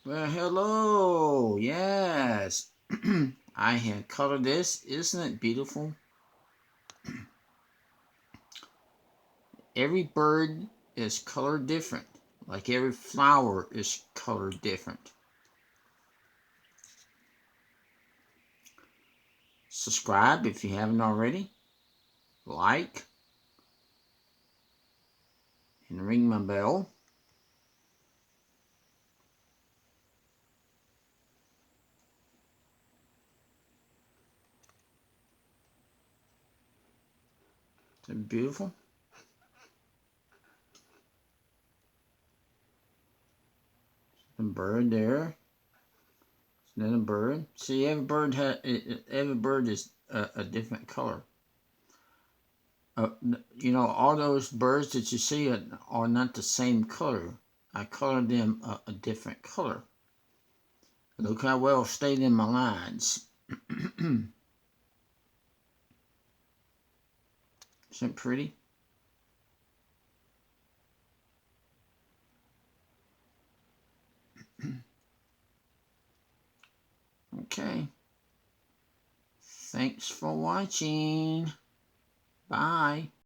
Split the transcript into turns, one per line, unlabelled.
Well, hello. Yes. I have colored this. Isn't it beautiful? Every bird is colored different. Like every flower is colored different. Subscribe if you haven't already. Like and ring my bell. Isn't it beautiful? The bird there. Then a bird. See, every bird is a different color. All those birds that you see are not the same color. I colored them a different color. Look how well it stayed in my lines. Isn't it pretty? Okay. Thanks for watching. Bye.